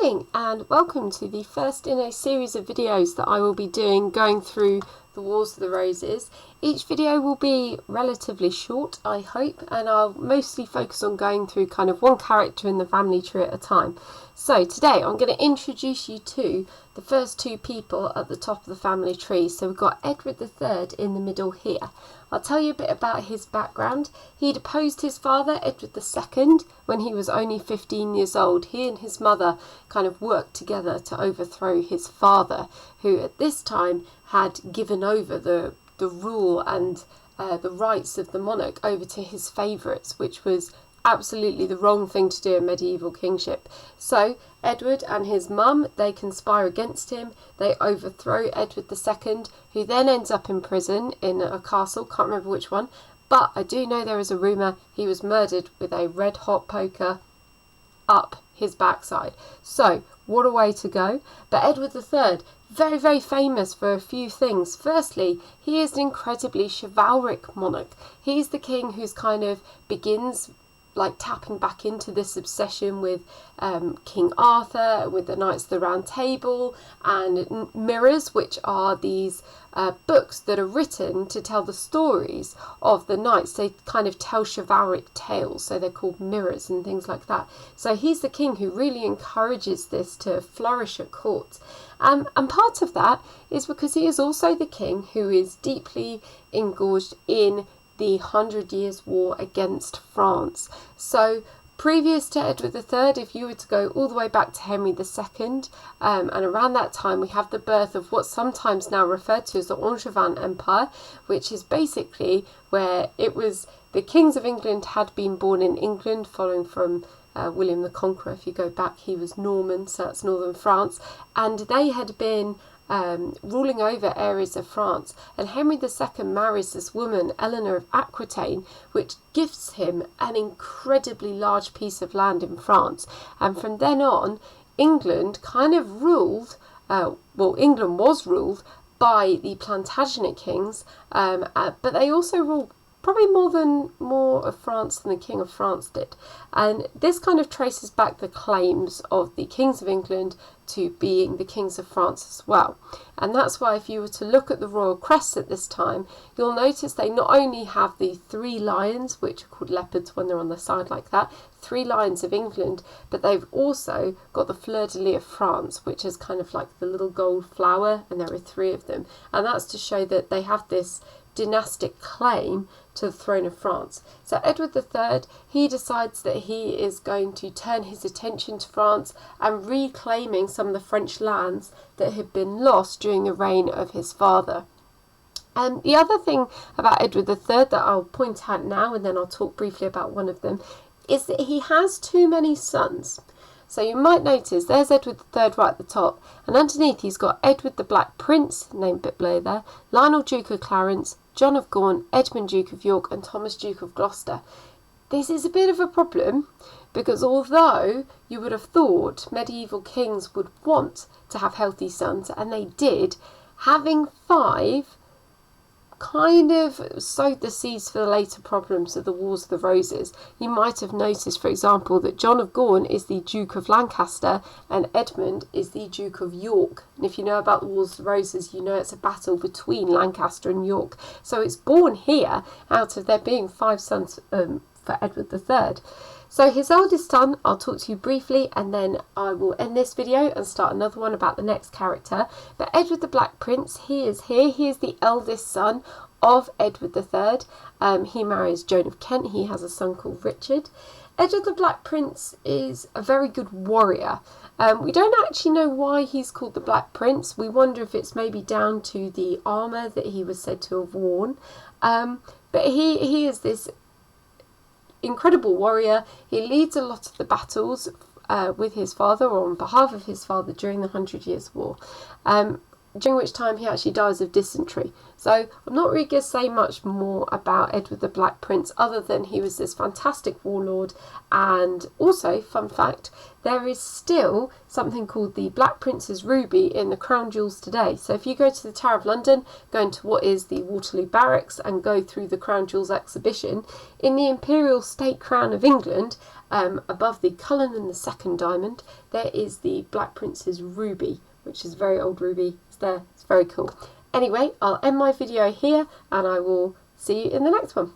morning and welcome to the first in a series of videos that I will be doing going through the Wars of the Roses. Each video will be relatively short, I hope, and I'll mostly focus on going through kind of one character in the family tree at a time. So today I'm going to introduce you to the first two people at the top of the family tree. So we've got Edward III in the middle here. I'll tell you a bit about his background. He deposed his father, Edward II, when he was only 15 years old. He and his mother kind of worked together to overthrow his father, who at this time had given over the rule and the rights of the monarch over to his favourites, which was absolutely the wrong thing to do in medieval kingship. So Edward and his mum, they conspire against him. They overthrow Edward II, who then ends up in prison in a castle, can't remember which one, but I do know there is a rumour he was murdered with a red hot poker up his backside. So what a way to go. But Edward III, very, very famous for a few things. Firstly, he is an incredibly chivalric monarch. He's the king who's kind of begins like tapping back into this obsession with King Arthur, with the Knights of the Round Table, and mirrors, which are these books that are written to tell the stories of the knights. They kind of tell chivalric tales, so they're called mirrors and things like that. So he's the king who really encourages this to flourish at court. And part of that is because he is also the king who is deeply engaged in the 100 Years' War against France. So previous to Edward III, if you were to go all the way back to Henry II, and around that time we have the birth of what's sometimes now referred to as the Angevin Empire, which is basically where it was the kings of England had been born in England, following from William the Conqueror. If you go back, he was Norman, so that's northern France, and they had been ruling over areas of France, and Henry II marries this woman, Eleanor of Aquitaine, which gives him an incredibly large piece of land in France. And from then on, England kind of ruled, England was ruled by the Plantagenet kings, but they also ruled probably more of France than the King of France did. And this kind of traces back the claims of the kings of England to being the kings of France as well. And that's why if you were to look at the royal crests at this time, you'll notice they not only have the three lions, which are called leopards when they're on the side like that, three lions of England, but they've also got the fleur-de-lis of France, which is kind of like the little gold flower, and there are three of them. And that's to show that they have this dynastic claim to the throne of France. So Edward III, he decides that he is going to turn his attention to France and reclaiming some of the French lands that had been lost during the reign of his father. And the other thing about Edward III that I'll point out now, and then I'll talk briefly about one of them, is that he has too many sons. So you might notice there's Edward III right at the top, and underneath he's got Edward the Black Prince, named a bit below there, Lionel Duke of Clarence, John of Gaunt, Edmund Duke of York, and Thomas Duke of Gloucester. This is a bit of a problem, because although you would have thought medieval kings would want to have healthy sons, and they did, having five kind of sowed the seeds for the later problems of the Wars of the Roses. You might have noticed, for example, that John of Gaunt is the Duke of Lancaster and Edmund is the Duke of York. And if you know about the Wars of the Roses, you know it's a battle between Lancaster and York. So it's born here out of there being five sons for Edward III. So his eldest son, I'll talk to you briefly, and then I will end this video and start another one about the next character. But Edward the Black Prince, he is here. He is the eldest son of Edward III. He marries Joan of Kent. He has a son called Richard. Edward the Black Prince is a very good warrior. We don't actually know why he's called the Black Prince. We wonder if it's maybe down to the armour that he was said to have worn. But he is this incredible warrior. He leads a lot of the battles with his father, or on behalf of his father, during the 100 Years' War. during which time he actually dies of dysentery. So I'm not really going to say much more about Edward the Black Prince other than he was this fantastic warlord. And also, fun fact, there is still something called the Black Prince's Ruby in the Crown Jewels today. So if you go to the Tower of London, go into what is the Waterloo Barracks and go through the Crown Jewels exhibition, in the Imperial State Crown of England, above the Cullinan II diamond, there is the Black Prince's Ruby, which is a very old ruby. It's there. It's very cool. Anyway, I'll end my video here and I will see you in the next one.